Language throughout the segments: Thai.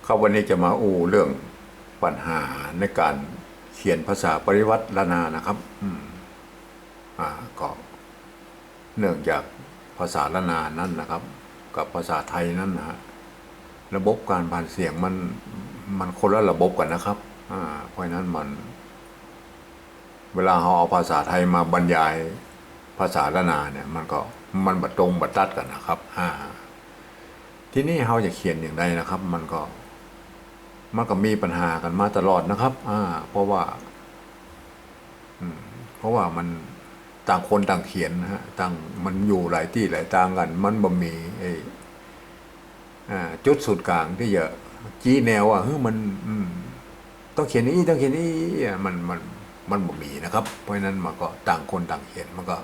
ครับวันนี้จะมาอู้เรื่องปัญหาในการเขียนภาษาปริวัติละนานะครับก็เนื่องจากภาษาละนานั้นนะครับ กับภาษาไทยนั้นนะฮะระบบการผ่านเสียงมันคนละระบบกันนะครับเพราะนั้นมันเวลาเราเอาภาษาไทยมาบรรยายภาษาละนาเนี่ยมันบัดตรงบัดตัดกันนะครับทีนี้เราจะเขียนอย่างไรนะครับมันก็มีปัญหากันมาตลอดนะครับเพราะว่ามันต่างคนต่างเขียนนะฮะต่างมันอยู่หลายที่หลายต่างกันมันบ่มีจุดศูนย์กลางที่จะชี้แนวว่ามันต้องเขียนนี้ต้องเขียนนี้มันบ่มีนะครับเพราะฉะนั้นมันก็ต่างคนต่างเขียนมันก็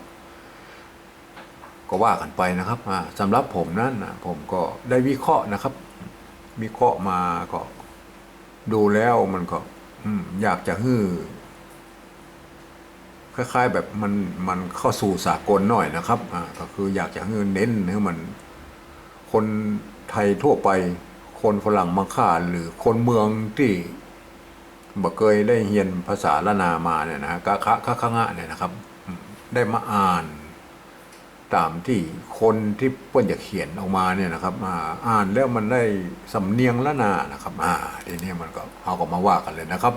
ว่ากันไปนะครับสำหรับผมนั้นผมก็ได้วิเคราะห์นะครับวิเคราะห์มาก็ดูแล้วมันก็อยากจะคล้ายๆแบบมันเข้าสู่สากลหน่อยนะครับก็คืออยากจะเน้นให้มันคนไทยทั่วไปคนฝรั่งมังค่าหรือคนเมืองที่บ่เคยได้เรียนภาษาละนามาเนี่ยนะกะคะงะเนี่ยนะครับได้มาอ่านตามที่คนที่เปิ้นจะเขียนออกมาเนี่ยนะครับอ่านแล้วมันได้สำเนียงละนานะครับทีนี้มันก็เอาก็มาว่ากันเลยนะครับ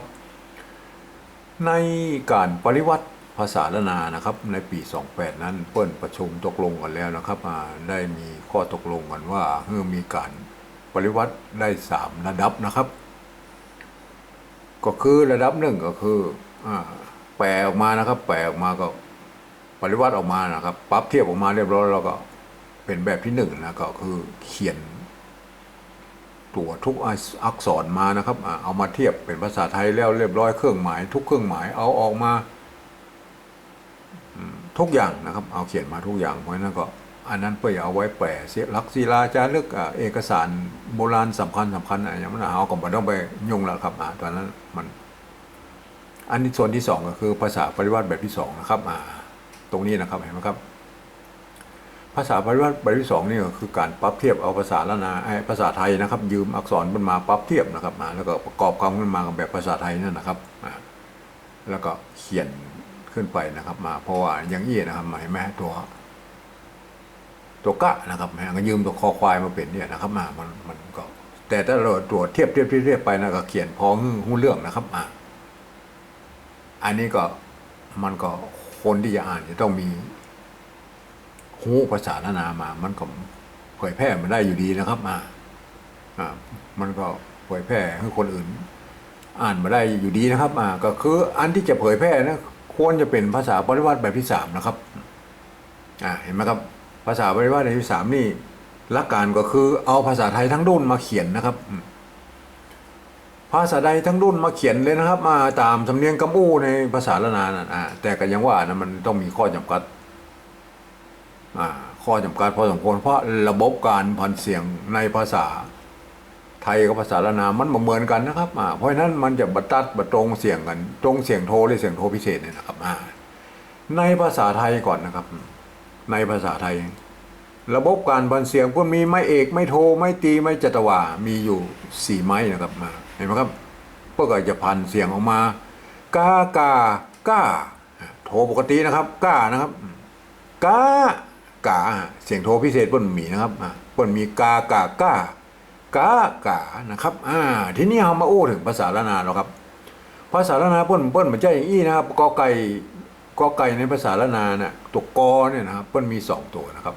ในการปริวัติภาษาละนานะครับในปี28นั้นเปิ้นประชุมตกลงกันแล้วนะครับได้มีข้อตกลงกันว่ามีการปริวัติได้3ระดับนะครับก็คือระดับหนึ่งก็คือแปลออกมานะครับแปลออกมาก็ปริวัติออกมานะครับปรับเทียบออกมาเรียบร้อยแล้วก็เป็นแบบที่1นะก็คือเขียนตัวทุกอักษรมานะครับเอามาเทียบเป็นภาษาไทยแล้วเรียบร้อยเครื่องหมายทุกเครื่องหมายเอาออกมาทุกอย่างนะครับเอาเขียนมาทุกอย่างเพราะฉะนั้นก็อันนั้นเพื่อเอาไว้แปลเสียลักศิลาจารึกเอกสารโบราณสำคัญอะไรอย่างนั้นเอาก็ไม่ต้องไปยุ่งแล้วครับตอนนั้นมันอันนี้ส่วนที่2ก็คือภาษาปริวัติแบบที่2นะครับตรงนี้นะครับเห็นไหมครับภาษาปริวัติแบบที่2นี่ก็คือการปรับเทียบเอาภาษาละนาภาษาไทยนะครับยืมอักษรมันมาปรับเทียบนะครับแล้วก็ประกอบคำขึ้นมากับแบบภาษาไทยนั่นนะครับแล้วก็เขียนขึ้นไปนะครับเพราะว่าอย่างนี้นะครับเห็นไหมตัวกะนะครับก็ยืมตัวคอควายมาเป็นเนี่ยนะครับมันก็แต่ถ้าเราตรวจเทียบไปนะก็เขียนพอหูเรื่องนะครับอันนี้ก็มันก็คนที่จะอ่านจะต้องมีหูภาษาละนามามันก็เผยแพร่มันได้อยู่ดีนะครับมันก็เผยแพร่ให้คนอื่นอ่านมาได้อยู่ดีนะครับก็คืออันที่จะเผยแพร่นะควรจะเป็นภาษาปริวัติแบบที่3นะครับเห็นไหมครับภาษาปริวัติแบบที่3นี่หลักการก็คือเอาภาษาไทยทั้งรุ่นมาเขียนนะครับภาษาใดทั้งรุ่นมาเขียนเลยนะครับตามสำเนียงกำอู้ในภาษาละนาแต่ก็ยังว่านะมันต้องมีข้อจำกัดพอสมควรเพราะระบบการผ่านเสียงในภาษาไทยกับภาษาละนามันเหมือนกันนะครับเพราะฉะนั้นมันจะบัดตัดบัดตรงเสียงกันตรงเสียงโทหรือเสียงโทพิเศษเนี่ยนะครับในภาษาไทยก่อนนะครับในภาษาไทยระบบการผ่านเสียงก็มีไม้เอกไม้โทไม้ตีไม้จัตวามีอยู่4ไม้นะครับเห็นไหมครับเพื่อจะผ่านเสียงออกมากากาโทปกตินะครับกานะครับกเสียงโทพิเศษเปิ้นมีนะครับเปิ้นมีกนะครับทีนี้เรามาโอ้ถึงภาษาละนาแล้วครับภาษาละนาเปิ้นมันจะอย่างนี้นะครับกอไก่ในภาษาละนาเนี่ยตัวกอเนี่ยนะครับเปิ้นมี2ตัวนะครับ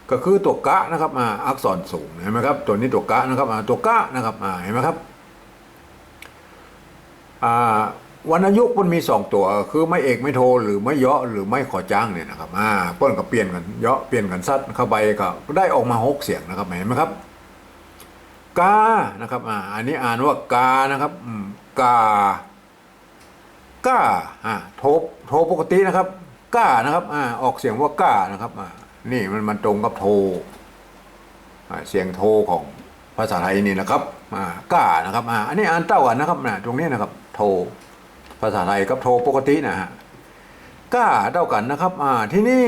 ก็คือตัวกะนะครับอักษรสูงเห็นไหมครับตัวนี้ตัวกะนะครับตัวกะนะครับเห็นไหมครับวรรณยุกต์มันมี2ตัวคือไม่เอกไม่โทหรือไม่เยาะหรือไม่ขอจ้างเนี่ยนะครับเปิ้นก็เปลี่ยนกันเยาะเปลี่ยนกันซัดเข้าไปก็ได้ออกมา6เสียงนะครับเห็นไหมครับกานะครับอันนี้อ่านว่ากานะครับกาโทปกตินะครับกานะครับออกเสียงว่ากานะครับนี่มันตรงกับโทเสียงโทของภาษาไทยนี่นะครับกานะครับอันนี้อ่านเต้ากันนะครับตรงนี้นะครับโทภาษาไทยกับโทปกตินะฮะก้าเท่ากันนะครับที่นี่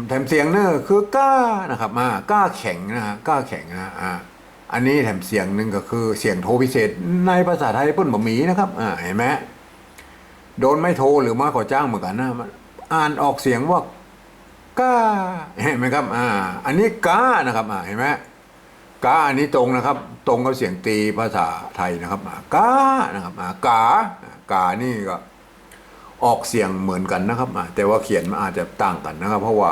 แถมเสียงเนี่ยคือก้านะครับก้าแข็งนะฮะก้าแข็งนะ อันนี้แถมเสียงหนึ่งก็คือเสียงโทพิเศษในภาษาไทยเพิ่นบ่มีนะครับเห็นไหมโดนไม่โทหรือมาขอจ้างเหมือนกันนะมันอ่านออกเสียงว่าก้าเห็นไหมครับอันนี้ก้านะครับเห็นไหมก้าอันนี้ตรงนะครับ ตรงกับเสียงตีภาษาไทยนะครับก้านะครับกานี่ก็ออกเสียงเหมือนกันนะครับแต่ว่าเขียนมันอาจจะต่างกันนะครับ เพราะว่า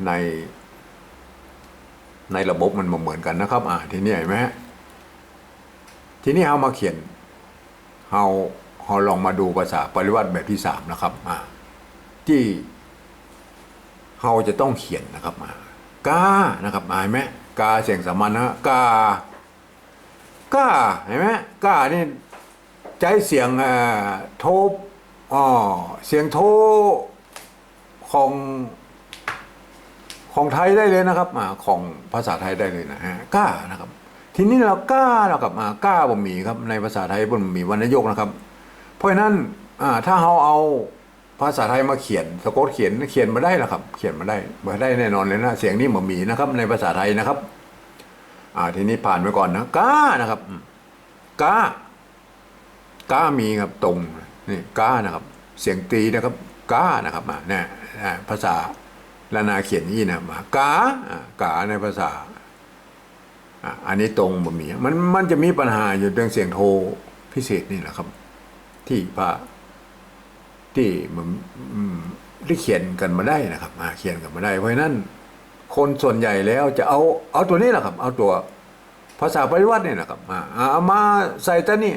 ในในระบบมันเหมือนกันนะครับทีนี้เห็นไหมทีนี้เรามาเขียนเราลองมาดูภาษาปริวัติแบบที่สามนะครับที่เราจะต้องเขียนนะครับกานะครับเห็นไหมกาเสียงสามัญนะกาเห็นไหมกานี่ใจเสียงโทเสียงโทของไทยได้เลยนะครับของภาษาไทยได้เลยนะก้านะครับทีนี้เราก้าเรากับก้าบ่มีครับในภาษาไทยบ่มีวรรณยกนะครับเพราะฉะนั้นถ้าเราเอาภาษาไทยมาเขียนสะกดเขียนมาได้แล้วครับเขียนมาได้แน่นอนเลยนะเสียงนี้บ่มีนะครับในภาษาไทยนะครับทีนี้ผ่านไปก่อนนะก้านะครับก้ามีครับตรงนี่ก้านะครับเสียงตีนะครับก้านะครับเนี่ยภาษาละนาเขียนนี่นะกาในภาษาอันนี้ตรงบ่มีมันจะมีปัญหาอยู่เรื่องเสียงโทพิเศษนี่แหละครับที่มันที่เขียนกันมาได้นะครับเขียนกันมาได้เพราะฉะนั้นคนส่วนใหญ่แล้วจะเอาตัวนี้แหละครับเอาตัวภาษาปริวัตินี่นะครับเอามาใส่ตัวนี้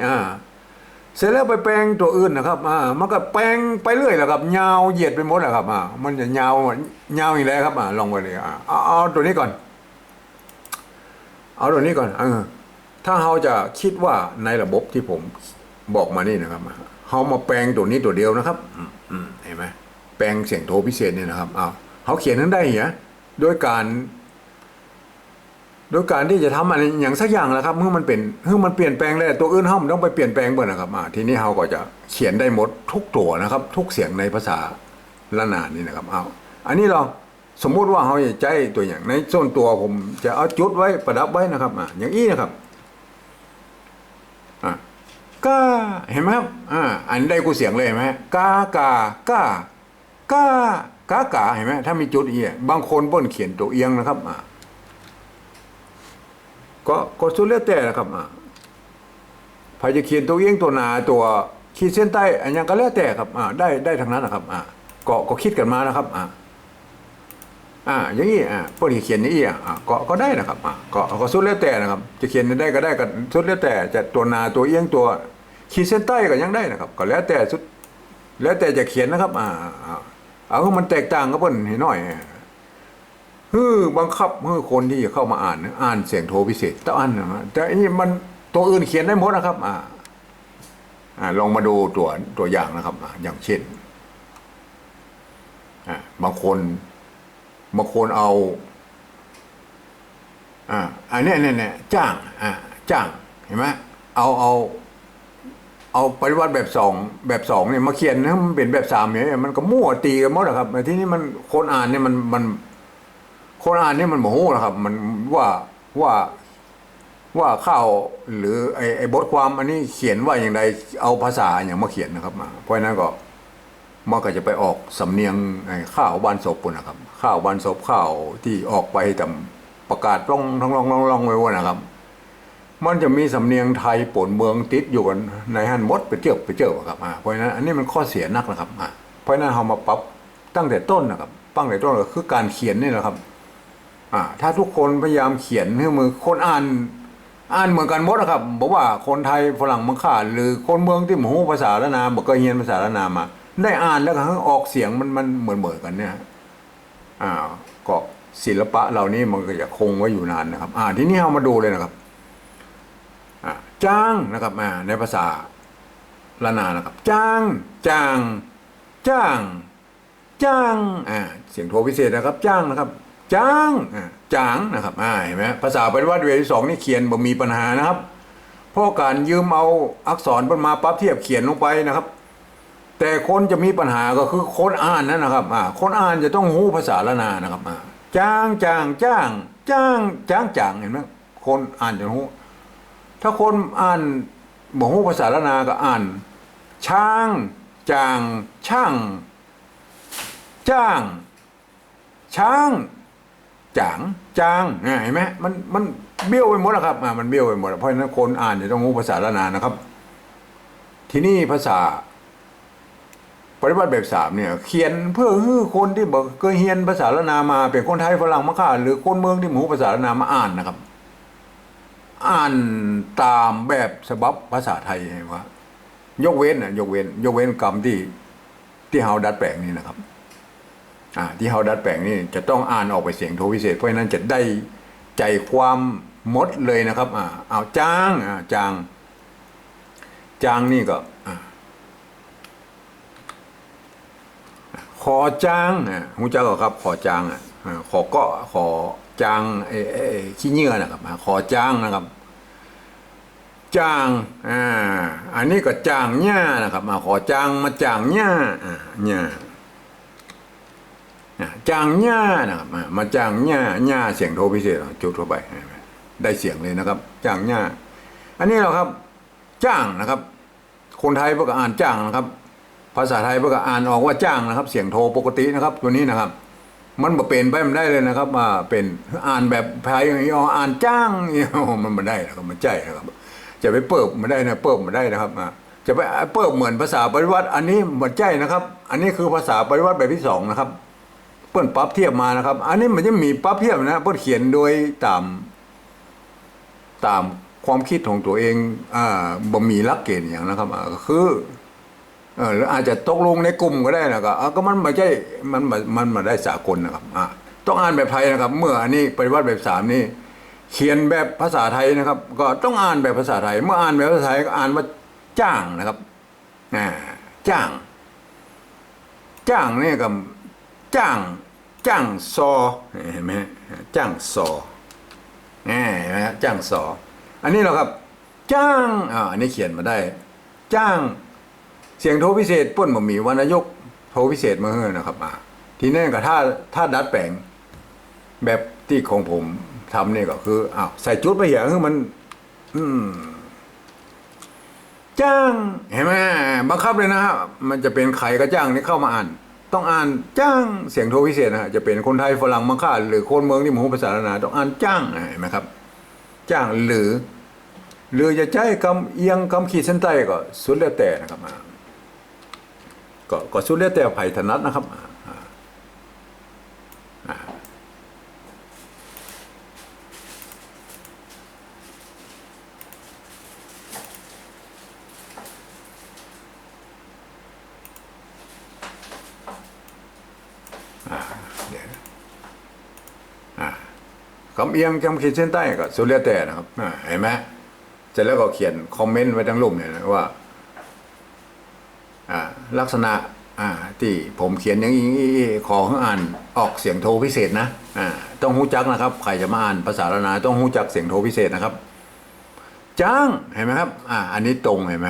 เสร็จแล้วไปแปลงตัวอื่นนะครับมันก็แปลงไปเรื่อยแหละครับยาวเหยียดไปหมดแหละครับมันจะยาวอีกแล้วครับลองไปเลยเอาตัวนี้ก่อนเอาตัวนี้ก่อนถ้าเราจะคิดว่าในระบบที่ผมบอกมานี่นะครับเรามาแปลงตัวนี้ตัวเดียวนะครับเห็นไหมแปลงเสียงโทพิเศษเนี่ยนะครับเขาเขียนนั้นได้เหรอโดยการที่จะทำอะไรอย่างสักอย่างแหละครับเมื่อมันเปลี่ยนแปลงแล้วตัวอื่นมันต้องไปเปลี่ยนแปลงเบอร์นะครับทีนี้เราก็จะเขียนได้หมดทุกตัวนะครับทุกเสียงในภาษาละนานี่นะครับอันนี้เราสมมุติว่าเราจะใจตัวอย่างในส่วนตัวผมจะเอาจุดไว้ประดับไว้นะครับอย่างนี้นะครับก้าเห็นไหมครับอันได้กูเสียงเลยเห็นไหมก้าเห็นไหมถ้ามีจุดบางคนบ่นเขียนตัวเอียงนะครับก็สุดแล้วแต่นะครับใครจะเขียนตัวเอียงตัวหนาตัวขีดเส้นใต้อันยังก็แล้วแต่ครับได้ทั้งนั้นนะครับก็คิดกันมานะครับอย่างนี้พวกที่เขียนอย่างนี้ก็ได้นะครับก็สุดแล้วแต่นะครับจะเขียนได้ก็ได้ก็สุดแล้วแต่จะตัวหนาตัวเอียงตัวขีดเส้นใต้ก็ยังได้นะครับก็แล้วแต่สุดแล้วแต่จะเขียนนะครับเอามันแตกต่างกันเพิ่นให้หน่อยบังคับคนที่จะเข้ามาอ่านเสียงโทพิเศษต้องอ่านนะแต่อันนี้มันตัวอื่นเขียนได้หมดนะครับลองมาดูตัวอย่างนะครับอย่างเช่นบางคนเอาอันนี้เนี่ยจ้างเห็นไหมเอาปริวัติแบบสองเนี่ยมาเขียนให้มันเป็นแบบสามเนี่ยมันก็มั่วตีกันหมดนะครับแต่ที่นี่มันคนอ่านเนี่ยมันคนอ่านเนี่ยมันโมโหนะครับมันว่าข้าวหรือไอ้บทความอันนี้เขียนว่าอย่างไรเอาภาษาอย่างมาเขียนนะครับเพราะนั้นก็มันก็จะไปออกสำเนียงข้าวบ้านศพปุ่นนะครับข้าวบ้านศพข้าวที่ออกไปแต่ประกาศร้องไว้ว่านะครับมันจะมีสำเนียงไทยปนเมืองติดอยู่กันในหันมดไปเจอครับเพราะฉะนั้นอันนี้มันข้อเสียนักนะครับเพราะฉะนั้นเรามาปรับตั้งแต่ต้นนะครับตั้งแต่ต้นก็คือการเขียนนี่แหละครับถ้าทุกคนพยายามเขียนให้มือคนอ่านเหมือนกันหมดนะครับบอกว่าคนไทยฝรั่งมังค่าหรือคนเมืองที่หูภาษาละนาบอกก็เรียนภาษาละนามาได้อ่านแล้วก็ออกเสียงมันเหมือนกันเนี่ยก็ศิลปะเหล่านี้มันก็จะคงไว้อยู่นานนะครับทีนี้เรามาดูเลยนะครับจ้างนะครับในภาษาละนานะครับจ้างเสียงโทพิเศษนะครับจ้างนะครับจางนะครับเห็นไหมภาษาปริวัติเวทที่2นี่เขียนบ่มีปัญหานะครับเพราะการยืมเอาอักษรมาปั๊บเทียบเขียนลงไปนะครับแต่คนจะมีปัญหาก็คือคนอ่านนั่นนะครับคนอ่านจะต้องรู้ภาษาละนานะครับจ้าง จางเห็นไหมคนอ่านจะรู้ถ้าคนอ่านบอกฮู้ภาษาละนาก็อ่านช้างจางช่างจ้างช้างจางเห็นไหมมันเบี้ยวไปหมดแล้วครับมันเบี้ยวไปหมดเพราะฉะนั้นคนอ่านจะต้องรู้ภาษาละนานะครับที่นี่ภาษาปฏิบัติแบบสามเนี่ยเขียนเพื่อให้คนที่บอกเคยเรียนภาษาละนามาเป็นคนไทยฝรั่งมะค่าหรือคนเมืองที่รู้ภาษาละนามาอ่านนะครับอ่านตามแบบฉบับภาษาไทยว่ายกเว้นยกเว้นคำที่เฮาดัดแปลงนี่นะครับที่เฮาดัดแปลงนี่จะต้องอ่านออกไปเสียงโทพิเศษเพราะฉะนั้นจะได้ใจความหมดเลยนะครับเอาจางนี่ก็ขอจางหูจักก็ครับขอจางขอจางขี้เหงื่อนะครับขอจางนะครับจางอันนี้ก็จางหญ้านะครับขอจางมาจางหญ้าหญ้าจางหญ้านะครับมาจางหญ้าเสียงโทพิเศษจุดเข้าไปได้เสียงเลยนะครับจางหญ้าอันนี้เราครับจ้างนะครับคนไทยเพื่ออ่านจ้างนะครับภาษาไทยเพื่ออ่านออกว่าจ้างนะครับเสียงโทปกตินะครับตัวนี้นะครับมันบ่เป็นไปมันได้เลยนะครับเป็นอ่านแบบไทยอย่างนี้อ่านจ้างมันไม่ได้นะครับมันใจนะครับจะไปเปิบไม่ได้นะเปิบไม่ได้นะครับจะไปเปิบเหมือนภาษาปริวัติอันนี้มันใจนะครับอันนี้คือภาษาปริวัติแบบที่สองนะครับเปิ้นปรับเทียบมานะครับอันนี้มันจะมีปรับเทียบนะเปิ้นเขียนโดยตามความคิดของตัวเองบ่มีหลักเกณฑ์อย่างนะครับก็คือหรืออาจจะตกลงในกลุ่มก็ได้นะครับก็มันไม่ใช่มันมาได้สากลนะครับต้องอ่านแบบไทยนะครับเมื่ออันนี้ปฏิวัติแบบสามนี่เขียนแบบภาษาไทยนะครับก็ต้องอ่านแบบภาษาไทยเมื่ออ่านแบบภาษาไทยก็อ่านว่าจ้างนะครับจ้างนี่ก็จ้างซอเห็นไหมจ้างซอเห็นไหมจ้างซออันนี้เราครับจ้างอันนี้เขียนมาได้จ้างเสียงโทพิเศษป้นบ่มีวรรณยกโทพิเศษมาเฮ้นะครับทีนี้ก็ถ้าดัดแปลงแบบที่ของผมทำเนี่ยก็คือใส่จุดไปอย่างคือมันจ้างเห็นไหมบังคับเลยนะฮะมันจะเป็นใครก็จ้างนี่เข้ามาอ่านต้องอ่านจ้างเสียงโทพิเศษนะจะเป็นคนไทยฝรั่งมังค่าหรือคนเมืองที่รู้ภาษาละนาต้องอ่านจ้างเห็นไหมครับจ้างหรือจะใช้คำเอียงคำขีดเส้นใต้ก็สุดแล้วแต่นะครับก็สุดแล้วแต่ไผ่ถนัดนะครับคำเอียงคำขีดเส้นใต้ก็สุดแล้วแต่นะครับเห็นไหมเสร็จแล้วก็เขียนคอมเมนต์ไว้ทั้งรูปเนี่ยนะว่าลักษณะที่ผมเขียนอย่างนี้ขอให้อ่านออกเสียงโทพิเศษนะต้องหู้จักนะครับใครจะมาอ่านภาษาละนาต้องหู้จักเสียงโทพิเศษนะครับจ้างเห็นไหมครับอันนี้ตรงเห็นไหม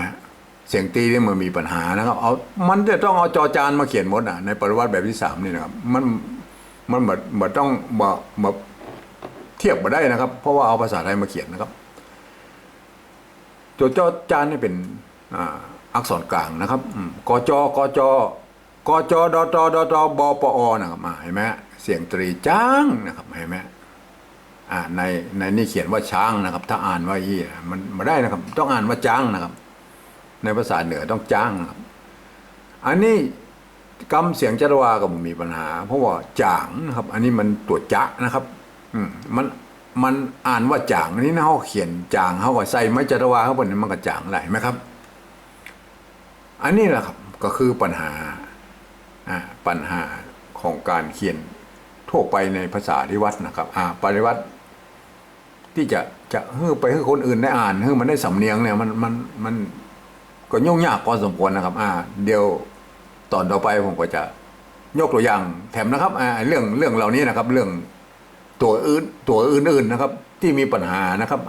เสียงตีนี่มันมีปัญหานะครับมันจะต้องเอาจอจานมาเขียนหมดในปริวัติแบบที่สามนี่นะครับมันแบบต้องมาเทียบมาได้นะครับเพราะว่าเอาภาษาไทยมาเขียนนะครับตัวจอจานนี่เป็นอักษรกลางนะครับกจดตบปอนะครับเห็นไหมเสียงตรีจ้างนะครับเห็นไหมในนี่เขียนว่าช้างนะครับถ้าอ่านว่ายี่มันไม่ได้นะครับต้องอ่านว่าจ้างนะครับในภาษาเหนือต้องจ้างนะครับอันนี้กำเสียงจรวาก็มีปัญหาเพราะว่าจางนะครับอันนี้มันตัวจะนะครับมันอ่านว่าจางนี่นะเขาเขียนจางเขาก็ใส่ไม้จรวาเข้าไปมันก็จางได้ไหมครับอันนี้แหละครับก็คือปัญหาของการเขียนทั่วไปในภาษาปฏิวัตินะครับปฏิวัติที่จะให้ไปให้คนอื่นได้อ่านให้มันได้สำเนียงเนี่ยมันก็ยุ่งยากพอสมควรนะครับเดี๋ยวตอนต่อไปผมก็จะยกตัวอย่างแถมนะครับเรื่องเหล่านี้นะครับเรื่องตัวอื่นนะครับที่มีปัญหานะครับ